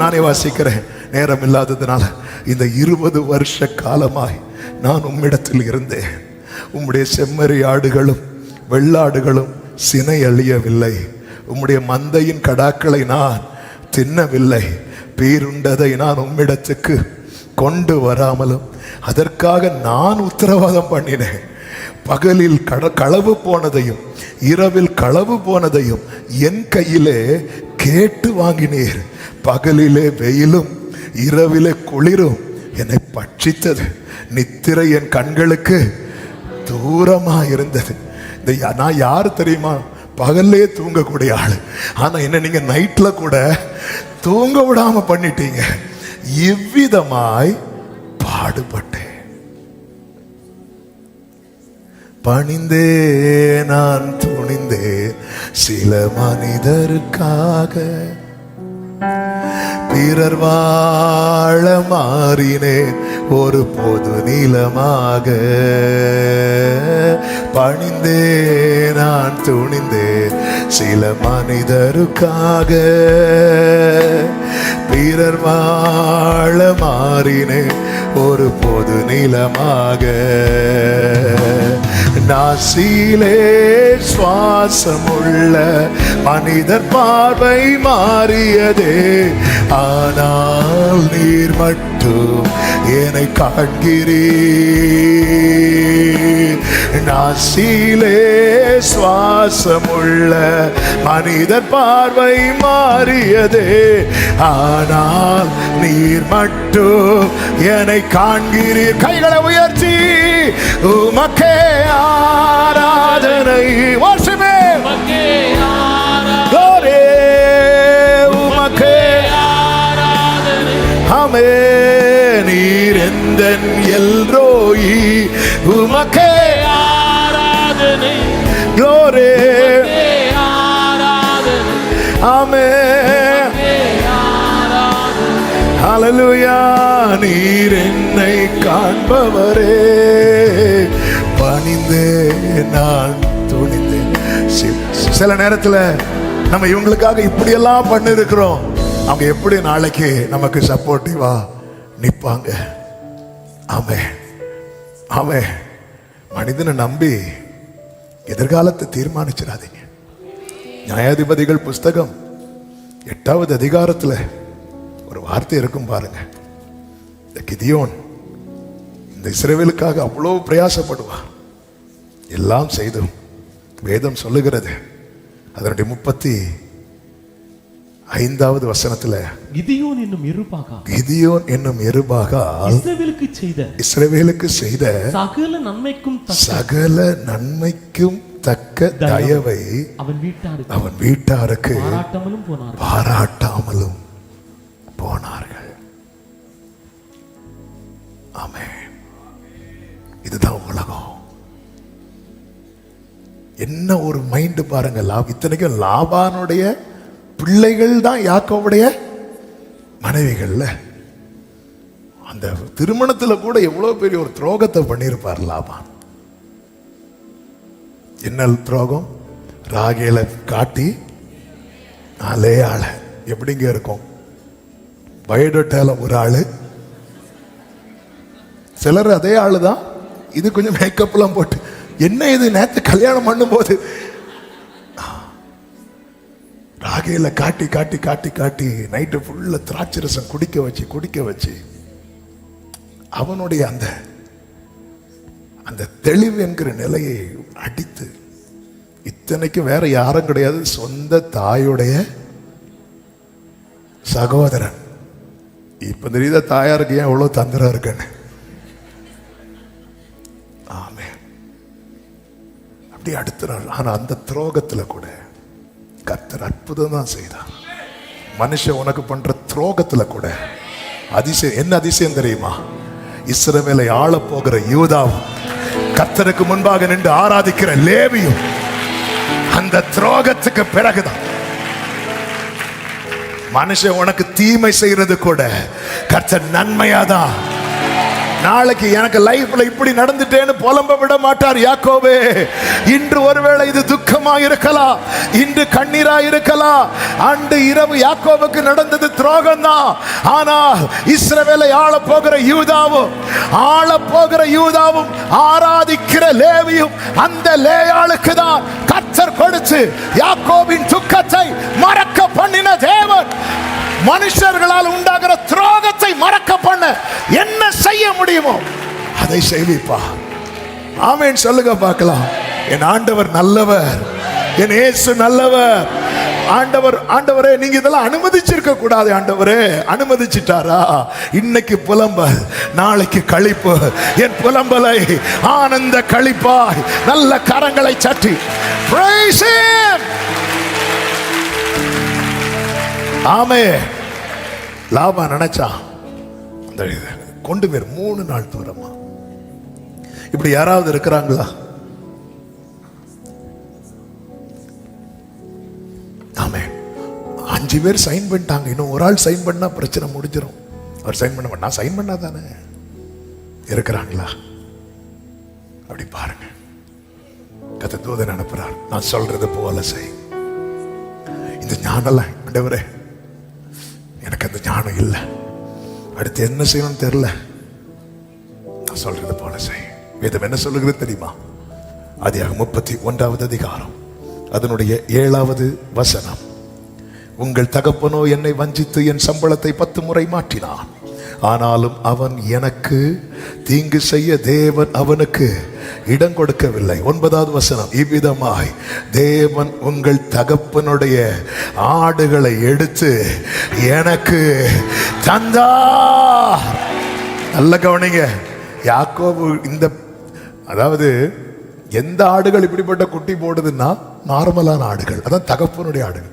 நானே வாசிக்கிறேன், நேரம் இல்லாததுனால. இந்த 20 வருஷ காலமாய் நான் உம்மிடத்தில் இருந்தேன். உம்முடைய செம்மறி ஆடுகளும் வெள்ளாடுகளும் சினை அழியவில்லை. உம்முடைய மந்தையின் கடாக்களை நான் தின்னவில்லை. பீருண்டதை நான் உம்மிடத்துக்கு கொண்டு வராமலும் அதற்காக நான் உத்தரவாதம் பண்ணினேன். பகலில் களவு போனதையும் இரவில் களவு போனதையும் என் கையிலே கேட்டு வாங்கினீர். பகலிலே வெயிலும் இரவிலே குளிரும் என்னை பட்சித்தது. நித்திரை என் கண்களுக்கு தூரமா இருந்தது. நான் யாரு தெரியுமா? பகல்லே தூங்கக்கூடிய ஆளு. ஆனா என்ன நீங்க நைட்ல கூட தூங்க விடாம பண்ணிட்டீங்க. இவ்விதமாய் பாடுபட்டேன். பணிந்தே நான் துணிந்தே சில மனிதருக்காக பிறர் வாழ மாறினேன் ஒரு பொது நீளமாக. பணிந்தே நான் துணிந்தே சில மனிதருக்காக பிறர் வாழ மாறினேன் ஒரு பொது நீளமாக. நாசிலே சுவாசமுள்ள மனிதர் பார்வை மாறியதே. ஆனால் நீர் மட்டும் என்னை காண்கிறீர். நாசிலே சுவாசமுள்ள மனிதர் பார்வை மாறியதே. ஆனால் நீர் மட்டும் என்னை காண்கிறீர். கைகளை உயர்த்தி உமக்கே ஆராதனை. வாசிமே கோரே உமக்கே ஆராதனை. ஆமே நீர் எந்தன் எல்ரோயி. உமக்கே ஆராதனை. கோரே ஆராதனை. ஆமே ஹல்லேலூயா. நீர் என்னை காண்பவரே. பணிந்தே நான் துணிந்தேன். சில நேரத்தில் நம்ம இவங்களுக்காக இப்படியெல்லாம் பண்ணிருக்கிறோம். அவங்க எப்படி நாளைக்கு நமக்கு சப்போர்ட்டிவா நிற்பாங்க? ஆமென் ஆமென். மனிதனை நம்பி எதிர்காலத்தை தீர்மானிச்சிடாதீங்க. நியாயாதிபதிகள் புஸ்தகம் 8வது அதிகாரத்தில் ஒரு வார்த்தை இருக்கும் பாருங்க. இந்த கிதியோன் இந்த இஸ்ரவேலுக்காக அவ்வளவு பிரயாசப்படுவான். எல்லாம் செய்தும் வேதம் சொல்லுகிறது அதனுடைய 35வது வசனத்துல கிதியோன் என்னும் எருபாகால் இஸ்ரவேலுக்கு செய்த சகல நன்மைக்கும் தக்க தயவை அவன் வீட்டாருக்கு பாராட்டாமலும் போனார்கள். ஆமென். இதுதான் உலகம். என்ன ஒரு மைண்ட் பாருங்க. இத்தனைக்கும் லாபானுடைய பிள்ளைகள் தான் யாக்கோவுடைய மனைவிகள்ல. அந்த திருமணத்துல கூட எவ்வளவு பெரிய ஒரு துரோகத்தை பண்ணியிருப்பார் லாபான். என்ன துரோகம்? ராகேல காட்டி 4 ஆளை. எப்படிங்க இருக்கும்? பயோடேட்டால ஒரு ஆளு, சிலர் அதே ஆளுதான். இது கொஞ்சம் மேக்கப்லாம் போட்டு என்ன இது நேத்து கல்யாணம் பண்ணும் போது ராகேல காட்டி காட்டி காட்டி காட்டி நைட்டு ஃபுல்லா திராட்சை ரசம் குடிக்க வச்சு அவனுடைய அந்த தெளிவு என்கிற நிலையை அடித்து. இத்தனைக்கு வேற யாரும் கிடையாது, சொந்த தாயுடைய சகோதரன். இப்ப தெரியுத தாயாருக்கு ஏன் எவ்வளவு தந்திரம் இருக்குன்னு. ஆமே. அப்படி அடுத்த நாள். ஆனா அந்த துரோகத்துல கூட கர்த்தர் அற்புதம் தான் செய்தார். மனுஷன் உனக்கு பண்ற துரோகத்துல கூட அதிசயம். என்ன அதிசயம் தெரியுமா? இஸ்ரவேலை ஆள போகிற யூதாவும் கர்த்தருக்கு முன்பாக நின்று ஆராதிக்கிற லேவியும் அந்த துரோகத்துக்கு பிறகுதான். மனுஷன் உனக்கு தீமை செய்யறது கூட கர்த்தர் நன்மையாதான் நாளைக்கு எனக்கு லைஃப்ல இப்படி நடந்துட்டேன்னு புலம்ப விட மாட்டார் யாக்கோபே. இன்று ஒருவேளை இது துக்கமா இருக்கலாம், இன்று கண்ணீரா இருக்கலாம். அன்று இரவு யாக்கோபுக்கு நடந்தது துரோகம் தான். ஆனால் இஸ்ரவேலை ஆள போகிற யூதாவும் ஆராதிக்கிற லேவியும் அந்த லேயாளுக்கு தான் கர்த்தர் கொடுத்து யாக்கோபின் துக்கத்தை மறக்க பண்ணின தேவன். மனுஷர்களால் உண்டாகிற துரோகத்தை மறக்க பண்ண என்ன செய்ய முடியுமோ அதை செய்விப்பா. ஆமென் சொல்லுங்க பார்க்கலாம். என் ஆண்டவர் நல்லவர், என் இயேசு நல்லவர். ஆண்டவரே நீங்க இதெல்லாம் அனுமதிச்சிருக்க கூடாது. ஆண்டவரே அனுமதிச்சிட்டாரா? இன்னைக்கு புலம்பல், நாளைக்கு களிப்பு. என் புலம்பலை ஆனந்த களிப்பாய் நல்ல கரங்களை சட்டி praise him. ஆமே. லாபா நினைச்சா அந்த கொண்டு போய் 3 நாள் தூரமா. இப்படி யாராவது இருக்கிறாங்களா? ஆமே. 5 பேர் சைன் பண்ணிட்டாங்க, இன்னும் ஒரு ஆள் சைன் பண்ணா பிரச்சனை முடிஞ்சிடும். அவர் சைன் பண்ண மாட்டா, சைன் பண்ணா தானே இருக்கிறாங்களா? அப்படி பாருங்க. கத்த தூதன் அனுப்புறார், நான் சொல்றது போல செய். இந்த ஞானம் ஆண்டவரே எனக்கு அந்த ஞானம் இல்லை, அடுத்து என்ன செய்யணும்னு தெரியல, நான் சொல்றது போல செய். வேதம் என்ன சொல்லுகிறது தெரியுமா? ஆதியாகமம் 31வது அதிகாரம் அதனுடைய 7வது வசனம். உங்கள் தகப்பனோ என்னை வஞ்சித்து என் சம்பளத்தை 10 முறை மாற்றினான், ஆனாலும் அவன் எனக்கு தீங்கு செய்ய தேவன் அவனுக்கு இடம் கொடுக்கவில்லை. 9வது வசனம். இவ்விதமாய் தேவன் உங்கள் தகப்பனுடைய ஆடுகளை எடுத்து எனக்கு தந்தார். நல்ல கவனிங்க. யாக்கோபு இந்த அதாவது எந்த ஆடுகள் இப்படிப்பட்ட குட்டி போடுதுன்னா நார்மலான ஆடுகள், அதான் தகப்பனுடைய ஆடுகள்.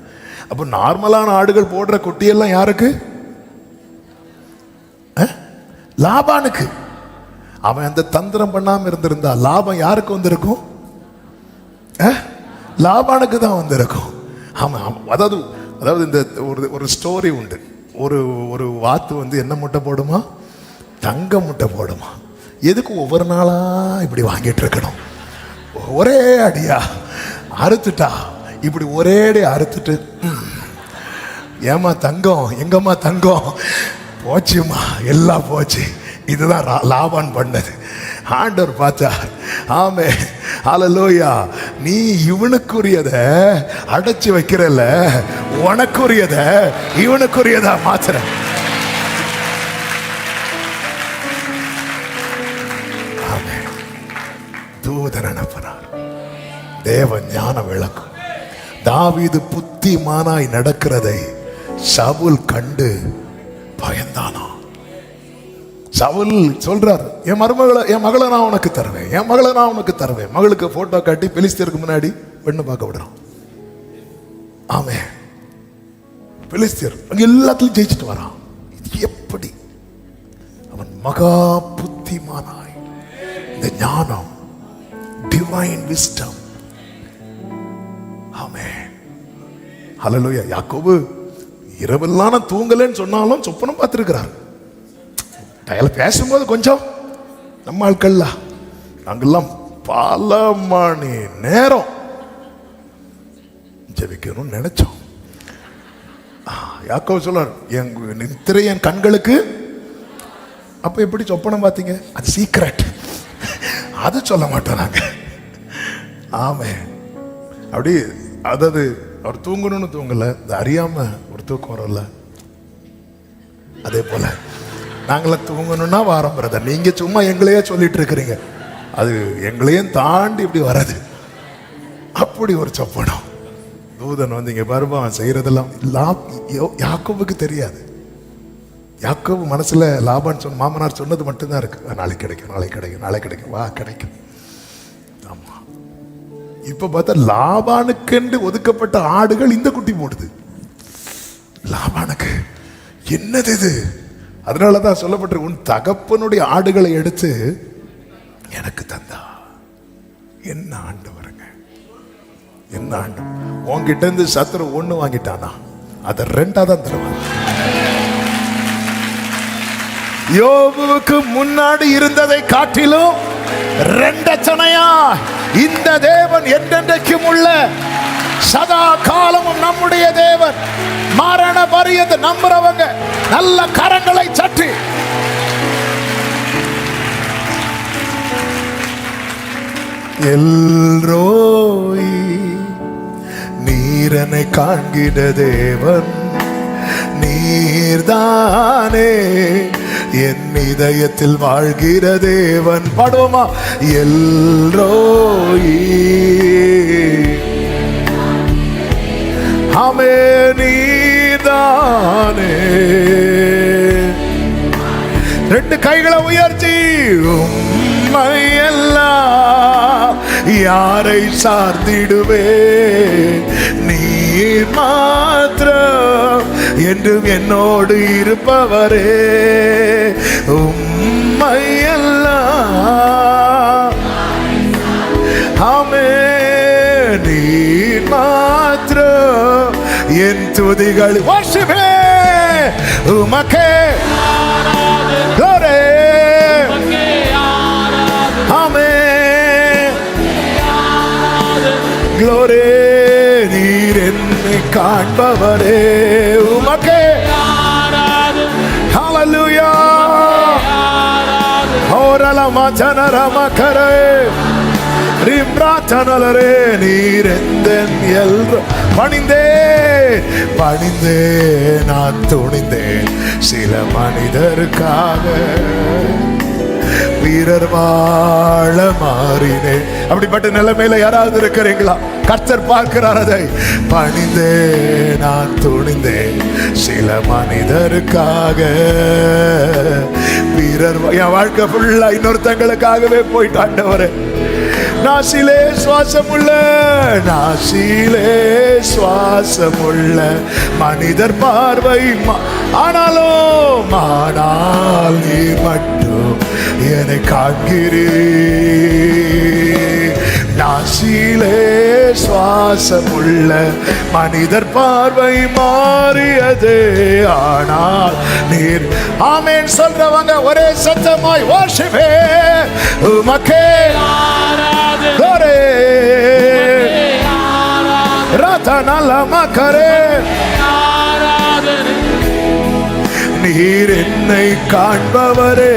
அப்போ நார்மலான ஆடுகள் போடுற குட்டியெல்லாம் யாருக்கு? லாபானுக்கு. அவன் அந்த தந்திரம் பண்ணாம இருந்திருந்தா லாபம் யாருக்கு வந்திருக்கும்? லாபானுக்கு தான் வந்திருக்கும். ஆமா. அதாவது இந்த ஒரு ஸ்டோரி உண்டு. ஒரு வாத்து வந்து என்ன முட்டை போடுமா? தங்க முட்டை போடுமா. எதுக்கு ஒவ்வொரு நாளா இப்படி வாங்கிட்டு இருக்கணும்? ஒரே அடியா அறுத்துட்டா, இப்படி ஒரே அடி அறுத்துட்டு, ஏமா தங்கம், எங்கம்மா தங்கம் போச்சுமா, எல்லாம் போச்சு. இதுதான் லாபான் பண்ணது. ஆண்டவர் பார்த்தார். ஆமே ஹல்லேலூயா. நீ இவனுக்குரியத அடைச்சு வைக்கிறல்ல, உனக்குரியத இவனுக்குரியதா மாத்திர. ஆமே. தூதன் அனுப்பினார். தேவ ஞான விளக்கும். தாவீது புத்திமானாய் நடக்கிறதை சவுல் கண்டு பயந்தானா. சவுல் சொல்றார், என் மகளை நான் உனக்கு தருவேன், என் மகளை நான் உனக்கு தருவேன். மகளுக்கு போட்டோ காட்டி பெலிஸ்தியருக்கு முன்னாடி பெண்ணு பார்க்க விடுறான். ஆமே. பெலிஸ்தியர் அங்க எல்லாத்துலயும் ஜெயிச்சுட்டு வரான். எப்படி அவன் மகா புத்திமானாய், இந்த ஞானம், டிவைன் விஸ்டம். ஆமே ஹல்லேலூயா. யாக்கோபு இரவெல்லாம் நான் தூங்கலன்னு சொன்னாலும் சொப்பனம் பார்த்திருக்கிறார். பேசும்போது கொஞ்சம் நம்ம ஆட்கள்ல நாங்கெல்லாம் பல மணி நேரம் ஜெபிக்கணும்னு நினைச்சோம். யாக்கோபு சொல்றார், என் நித்திரை என் கண்களுக்கு. அப்ப எப்படி சொப்பனம் பார்த்தீங்க? அது சீக்ரெட், அது சொல்ல மாட்டோம் நாங்க. ஆமே. அப்படி அதாவது அவர் தூங்கணும்னு தூங்கல, அது அறியாம ஒரு தூக்கம் வரல. அதே போல நாங்களாம் தூங்கணும்னா வாரம் பிரதர், நீங்க சும்மா எங்களையே சொல்லிட்டு இருக்கிறீங்க, அது எங்களையும் தாண்டி இப்படி வராது. அப்படி ஒரு சொப்பனம். தூதன் வந்து இங்க பாருமா, அவன் செய்யறதெல்லாம் யாக்கோபுக்கு தெரியாது. யாக்கோபு மனசுல லாபான் சொன்ன மாமனார் சொன்னது மட்டும்தான் இருக்கு. நாளைக்கு கிடைக்கும், நாளைக்கு கிடைக்கும், நாளைக்கு கிடைக்கும், வா கிடைக்கும். ஆமா. இப்ப பார்த்தா லாபானுக்கென்று ஒதுக்கப்பட்ட ஆடுகள் இந்த குட்டி போடுது. லாபானுக்கு என்னது இது? அதனாலதான் சொல்லப்பட்டிருக்கு, உன் தகப்பனுடைய ஆடுகளை எடுத்து எனக்கு தந்தா. என்ன ஆண்டவருங்க, என்ன ஆண்டு. உன்கிட்ட இருந்து சத்துரு 1 வாங்கிட்டானா அதை 2ஆ தான் தருவாங்க. யோபுவுக்கு முன்னாடி இருந்ததை காட்டிலும் ரெண்டச்சனையா இந்த தேவன் என்றென்றைக்கும் உள்ள சதா காலமும் நம்முடைய தேவன். மரண பரியந்த நம்புறவங்க நல்ல கரங்களை சற்றி எல்ரோய் நீரனை காண்கிற தேவன் நீர்தானே என் இதயத்தில் வாழ்கிற தேவன். பாடுவோமா? எல்ரோய் ஆமே நீர்தானே. ரெண்டு கைகளை உயர்த்தி உம்மையெல்லாம் யாரை சார்ந்திடுவே நீர் மாத்திரம் என்றும் என்னோடு இருப்பவரே. உம்மையெல்லாம் ஆமே நீர் மாத்திரம் என் துதிகள் வர்ஷிப்பே உமக்கே glory ஆமென் glory நீர் என்னை காண்பவரே உமக்கே hallelujah ஓரலமா ஜனரமகரே ரிம்ராத்தனலரே நீர் எந்தன் எல்ரோ பணிந்தே பணிந்தே நான் துணிந்தேன் சில மனிதருக்காக வீரர் வாழ மாறினேன். அப்படிப்பட்ட நிலைமையில யாராவது இருக்கிறீங்களா? கர்த்தர் பார்க்கிறார் அதை. பணிந்தே நான் துணிந்தேன் சில மனிதருக்காக வீரர் என் வாழ்க்கை ஃபுல்லா இன்னொருத்தங்களுக்காகவே போயிட்டாண்டவரே. நாசிலே சுவாசமுள்ள நாசிலே சுவாசமுள்ள மனிதர் பார்வை ஆனாலும் ஆனால் நீ மட்டும் என்னை காண்கிறீ. நாசிலே சுவாசமுள்ள மனிதர் பார்வை மாறியது ஆனால் நீர் ஆமென் சொல்றவங்க ஒரே சத்தமாய் வர்ஷிப்பே உமக்கே glory ரதனலமகரே நீர் என்னை காண்பவரே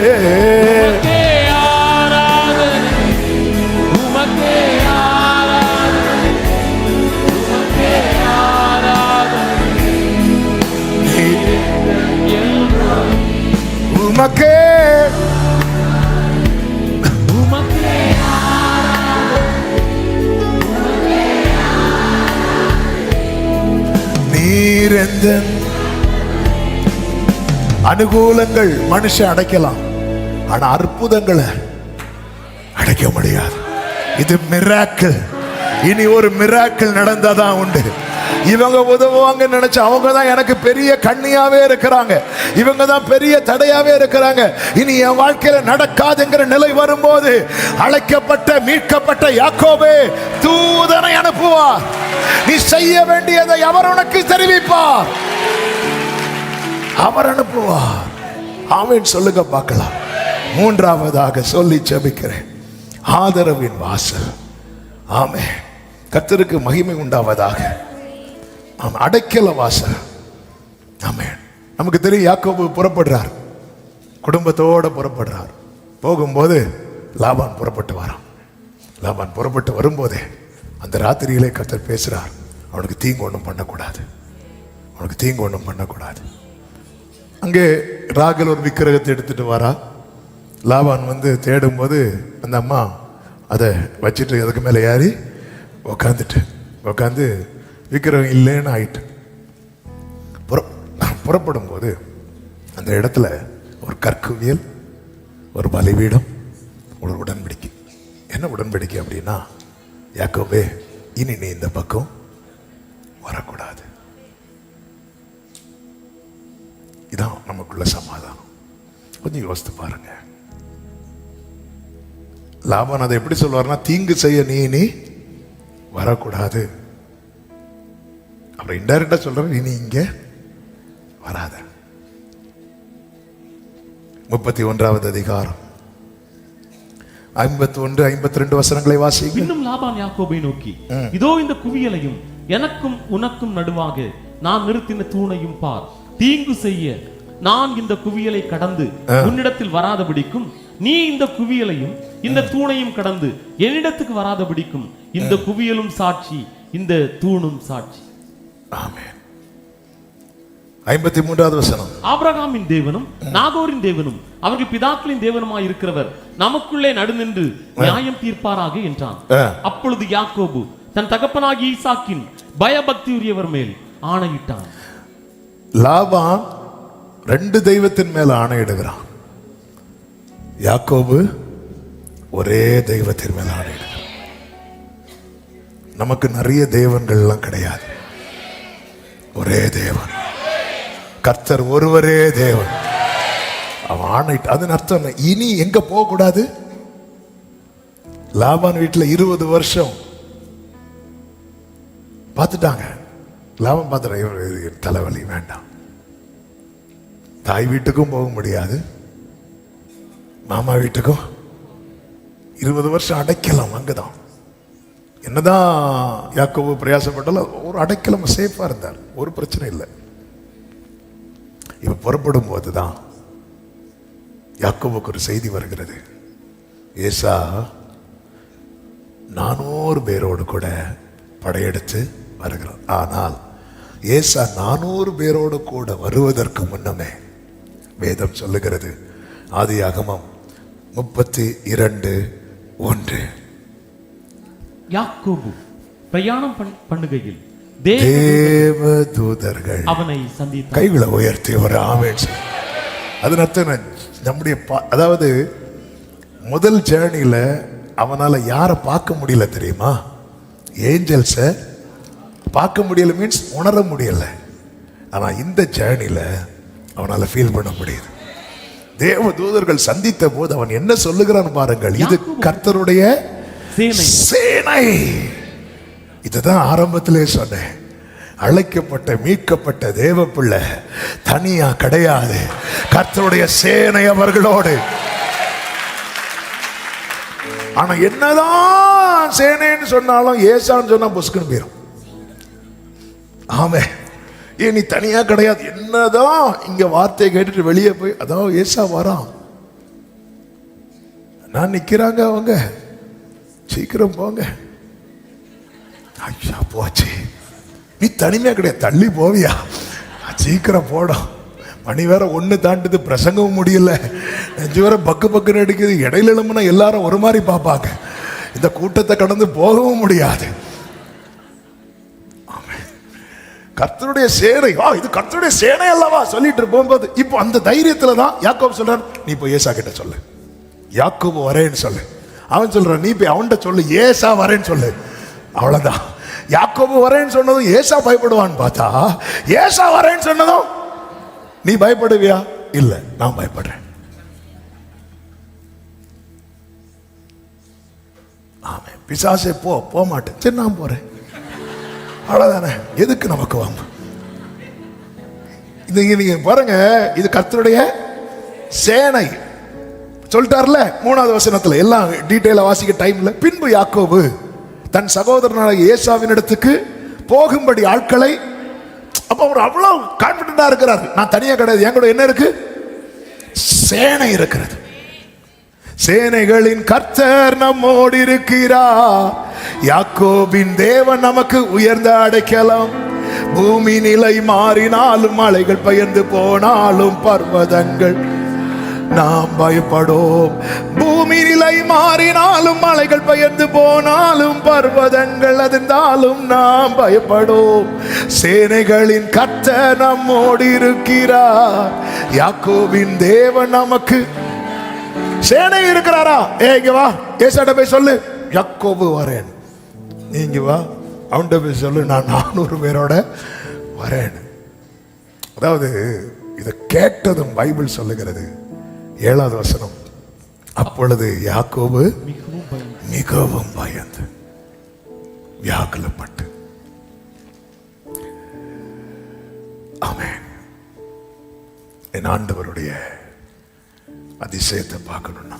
உமக்கே நீரெந்தன் அனுகூலங்கள் மனுஷன் அடைக்கலாம், ஆனா அற்புதங்களை அடைக்க முடியாது. இது மிராக்கிள். இனி ஒரு மிராக்கிள் நடந்தாதான் உண்டு. இவங்க உதவுவாங்க நினைச்ச அவங்க தான் எனக்கு பெரிய கண்ணியாவே இருக்கிறாங்க, இவங்க தான் பெரிய தடையாவே இருக்கிறாங்க. இனி என் வாழ்க்கையில நடக்காதுங்கிற நிலை வரும்போது அழைக்கப்பட்ட மீட்கப்பட்ட யாக்கோபே தூதனை அனுப்புவார். நீ செய்ய வேண்டியதை அவர் உனக்கு தெரிவிப்பார். அவர் அனுப்புவார். ஆமென் சொல்லுங்க பார்க்கலாம். மூன்றாவதாக சொல்லி ஜெபிக்கிறேன், ஆதரவின் வாசல். ஆமென். கர்த்தருக்கு மகிமை உண்டாவதாக. அடைக்கல வாசல். ஆமென். நமக்கு தெரியும், யாக்கோபு புறப்படுறார், குடும்பத்தோட புறப்படுறார். போகும்போது லாபான் புறப்பட்டு வரான். லாபான் புறப்பட்டு வரும்போதே அந்த ராத்திரியிலே கர்த்தர் பேசுறார், அவனுக்கு தீங்கு ஒன்றும் பண்ணக்கூடாது, அவனுக்கு தீங்கு ஒன்றும் பண்ணக்கூடாது. அங்கே ராகல் ஒரு விக்கிரகத்தை எடுத்துட்டு வரா. லாபான் வந்து தேடும்போது அந்த அம்மா அதை வச்சுட்டு அதுக்கு மேலே ஏறி உக்காந்து விக்கிரகம் இல்லைன்னு ஆயிட்டு புறப்படும் போது அந்த இடத்துல ஒரு கற்குவியல், ஒரு பலிபீடம், ஒரு உடன்படிக்கை. என்ன உடன்படிக்கை அப்படின்னா, யாக்கோபே இனி நீ இந்த பக்கம் வரக்கூடாது. இதான் நமக்குள்ள சமாதானம். கொஞ்சம் யோசித்து பாருங்க. லாபான் அதை எப்படி சொல்வார்னா, தீங்கு செய்ய நீ வரக்கூடாது. அப்புறம் இன்டைரக்டா சொல்ற, நீ இங்க வராத. 31வது அதிகாரம் 51, 52 வசனங்களை வாசிங்க. இன்னும் லாபான் யாக்கோபை நோக்கி, இதோ இந்த குவியலையும் எனக்கும் உனக்கும் நடுவாக நான் நிறுத்தின தூணையும் பார். தீங்கு செய்ய நான் இந்த குவியலை கடந்து உன்னிடத்தில் வராதபடிக்கும், நீ இந்த குவியலையும் இந்த தூணையும் கடந்து என்னிடத்துக்கு வராதபடிக்கும் இந்த குவியலும் சாட்சி, இந்த தூணும் சாட்சி. ஆமென். 53வது வசனம். ஆபிரகாமின் தேவனும் நாகோரின் தேவனும் அவர்கள் பிதாக்களின் தேவனுமாய் இருக்கிறவர் நமக்குள்ளே நடுநின்று நியாயம் தீர்ப்பாராக என்றான். அப்பொழுது யாக்கோபு தன் தகப்பனாகிய ஈசாக்கின் பயபக்தி உரியவர் மேல் ஆணையிட்டான். லாபான் 2 தெய்வத்தின் மேல ஆணையிடுகிறான். யாக்கோபு ஒரே தெய்வத்தின் மேல ஆணையிடுகிறான். நமக்கு நிறைய தேவன்கள் எல்லாம் கிடையாது. ஒரே தேவன், கர்த்தர் ஒருவரே தேவன். அவன் ஆணையிட்டு, அதன் அர்த்தம் என்ன? இனி எங்க போக கூடாது? லாபான் வீட்டுல 20 வருஷம் பார்த்துட்டாங்க. லாபம் பார்த்துட்ட, தலைவலி வேண்டாம். தாய் வீட்டுக்கும் போக முடியாது, மாமா வீட்டுக்கும். 20 வருஷம் அடைக்கலாம் அங்கதான். என்னதான் யாக்கோபு பிரயாசப்பட்டாலும் ஒரு அடைக்கலம் சேஃபா இருந்தார், ஒரு பிரச்சனை இல்லை. இப்ப புறப்படும் போதுதான் யாக்கோபுக்கு ஒரு செய்தி வருகிறது. ஏசா 400 பேரோடு கூட படையெடுத்து வருகிறார். ஆனால் ஏசா 400 பேரோடு கூட வருவதற்கு முன்னமே வேதம் சொல்லுகிறது, ஆதியாகமம் 32:1, யாக்கோபு பிரயாணம் பண்ணுகையில் தேவதூதர்கள் அவனை சந்தித்தார். கைகளை உயர்த்தி ஒரு ஆமென். அதன் அர்த்தம் நம்முடைய அதாவது முதல் ஜேர்னியில அவனால யாரை பார்க்க முடியல தெரியுமா? ஏஞ்சல்ஸ பார்க்க முடியல, மீன்ஸ் உணர முடியல. ஆனா இந்த ஜேர்னியில அவனால ஃபீல் பண்ண முடியுது. தேவ தூதர்கள் சந்தித்த போது அவன் என்ன சொல்லுகிறான் பாருங்கள், இது கர்த்தருடைய சேனை. இதுதான் ஆரம்பத்திலே சொன்னேன், அழைக்கப்பட்ட மீட்கப்பட்ட தேவ பிள்ளை தனியா கிடையாது, கர்த்தருடைய சேனை அவர்களோடு. ஆனா என்னதான் சேனைன்னு சொன்னாலும் ஏசான்னு சொன்னா புஸ்குன்னு போயிரும். ஆமே, ஏன் நீ தனியா கிடையாது. என்னதான் இங்க வார்த்தையை கேட்டுட்டு வெளியே போய், அதான் ஏசா வரான், நான் நிக்கிறாங்க, அவங்க சீக்கிரம் போங்க. ஐயா போச்சு, நீ தனிமையா கிடையாது, தள்ளி போவியா, சீக்கிரம் போடும். மணி வேற 1 தாண்டுது, பிரசங்கவும் முடியல, நெஞ்சு வேற பக்கு பக்குன்னு அடிக்குது. இடையில எழும்புனா எல்லாரும் ஒரு மாதிரி பார்ப்பாங்க, இந்த கூட்டத்தை கடந்து போகவும் முடியாது. கர்த்தருடைய சேனை, இது கர்த்தருடைய சேனை அல்லவா சொல்லிட்டு போகும்போது, இப்போ அந்த தைரியத்துல தான் யாக்கோபு சொல்றான், நீ போய் ஏசா கிட்ட சொல்லு, யாக்கோபு வரேன்னு சொல்லு. அவன் சொல்றான், நீ போய் அவன்கிட்ட சொல்லு, ஏசா வரேன்னு சொல்லு. அவ்வளவுதான். யாக்கோபு வரேன்னு சொன்னதும் ஏசா பயப்படுவான்னு பார்த்தா, ஏசா வரேன்னு சொன்னதும் நீ பயப்படுவியா? இல்ல, நான் பயப்படுறேன். ஆமே, பிசாசே போக மாட்டேன், சரி நான் போறேன், அவ்வளவுதானே. எதுக்கு நமக்கு வாங்க? நீங்க பாருங்க, இது கர்த்தருடைய சேனை சொல்லிட்டார்ல 3வது வசனத்துல. எல்லாம் டீட்டெயிலா வாசிக்க டைம்ல. பின்பு யாக்கோபு தன் சகோதரனான ஏசாவின் இடத்துக்கு போகும்படி ஆட்களை, அப்ப அவர் அவ்வளவு கான்பிடண்டா இருக்கிறார், நான் தனியா கிடையாது, என் கூட என்ன இருக்கு? சேனை இருக்கிறது. சேனைகளின் கர்த்தர் நம்மோடு இருக்கிறார், யாக்கோபின் தேவன் நமக்கு உயர்ந்த அடைக்கலம். பூமி நிலை மாறினாலும், மலைகள் பெயர்ந்து போனாலும், பர்வதங்கள் நாம் பயப்படோம். பூமி நிலை மாறினாலும், மலைகள் பெயர்ந்து போனாலும், பர்வதங்கள் அதிர்ந்தாலும் நாம் பயப்படோம். சேனைகளின் கர்த்தர் நம்மோடு இருக்கிறார், யாக்கோபின் தேவன் நமக்கு சேனை இருக்கிறாரா? இங்க வா, ஏசாட்ட போய் சொல்லு, யாக்கோபு வரேன். நீங்க வா, அவன்கிட்ட போய் சொல்லு, நான் 400 பேரோட வரேன். அதாவது இதை கேட்டதும் பைபிள் சொல்லுகிறது 7வது வசனம், அப்பொழுது யாக்கோபு மிகவும் பயந்து வியாகுலப்பட்டு. ஆமென். என் ஆண்டவருடைய அதிசயத்தை பார்க்கணும்னா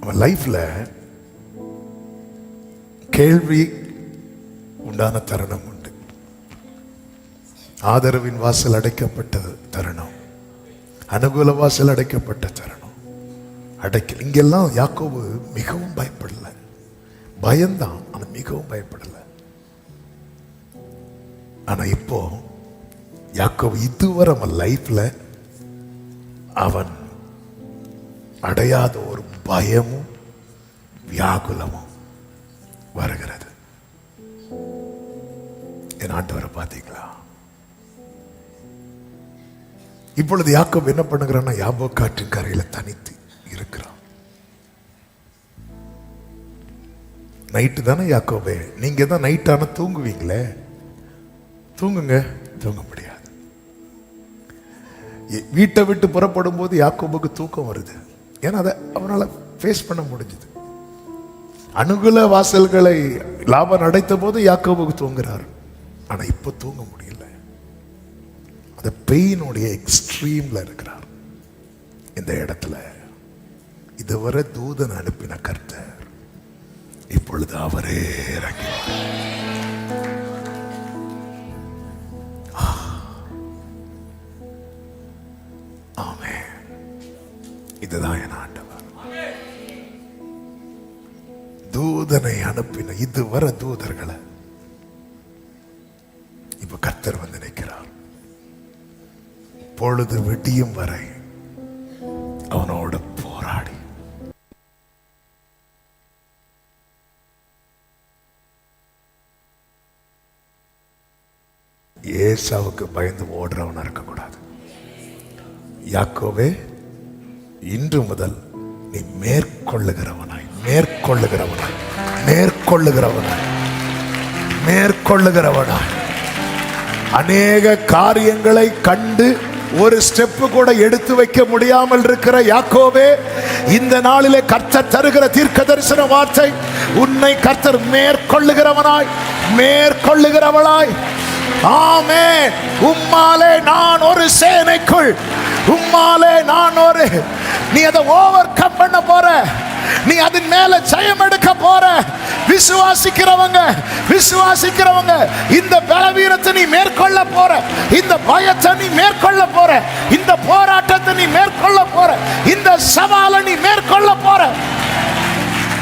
அவன் லைஃப்ல கேள்வி உண்டான தருணம் உண்டு. ஆதரவின் வாசல் அடைக்கப்பட்ட தருணம், அனுகூல வாசல் அடைக்கப்பட்ட தருணம், அடைக்கல். இங்கெல்லாம் யாக்கோபு மிகவும் பயப்படல, பயந்தான், ஆனா மிகவும் பயப்படல. ஆனா இப்போ யாக்கோபு இதுவரை அவன் லைஃப்ல அவன் அடையாத ஒரு பயமும் வியாகுலமும் வருகிறது. என் ஆண்டவரை பார்த்தீங்களா? இப்பொழுது யாக்கோபு என்ன பண்ணுகிறான்னா, யாபோக்காற்றின் கரையில தனித்து இருக்கிறான். நைட்டு தானே யாக்கோபே, நீங்க தான் நைட்டான தூங்குவீங்களே, தூங்குங்க. தூங்க முடியாது. வீட்டை விட்டு புறப்படும் போது யாக்கோபுக்கு தூக்கம் வருது. ஏன்னா அதை அவனால ஃபேஸ் பண்ண முடிஞ்சது. அனுகூல வாசல்களை லாபம் அடைத்த போது யாக்கோபுக்கு தூங்குறார். ஆனா இப்ப தூங்க முடியல. அந்த பெயினுடைய எக்ஸ்ட்ரீம்ல இருக்கிறார். இந்த இடத்துல இதுவரை தூதன் அனுப்பின கர்த்தர் இப்பொழுது அவரே இறங்கினார். ஆமென். இதுதான் என் ஆண்டவர். தூதனை அனுப்பின இதுவரை தூதர்களை இப்ப கர்த்தர் வந்து நிற்கிறார். பொழுது விடியும் வரை அவனோட போராடி ஏசாவுக்கு பயந்து ஓடுறவனா இருக்கக்கூடாது. யாக்கோவே, இன்று முதல் நீ மேற்கொள்ளுகிறவனாய் மேற்கொள்ளுகிறவனாய் மேற்கொள்ளுகிறவனாய் மேற்கொள்ளுகிறவனாய் அநேக காரியங்களை கண்டு ஒரு ஸ்டெப்பு கூட எடுத்து வைக்க முடியாமல் இருக்கிற யாக்கோவே, இந்த நாளிலே கர்த்தர் தருகிற தீர்க்க தரிசன வார்த்தை, உன்னை கர்த்தர் மேற்கொள்ளுகிறவனாய் மேற்கொள்ளுகிறவளாய். ஆமென். உம்மாலே நான் ஒரு சேனைக்குள், உம்மாலே நான் ஒரு, நீ அதை ஓவர் கம் பண்ண போற, நீ அதன் மேல ஜெயம் எடுக்க போற. விசுவாசிக்கிறவங்க விசுவாசிக்கிறவங்க இந்த பலவீனத்தை நீ மேற்கொள்ள போற, இந்த பயத்தை நீ மேற்கொள்ள போற, இந்த போராட்டத்தை நீ மேற்கொள்ள போற, இந்த சவாலை நீ மேற்கொள்ள போற.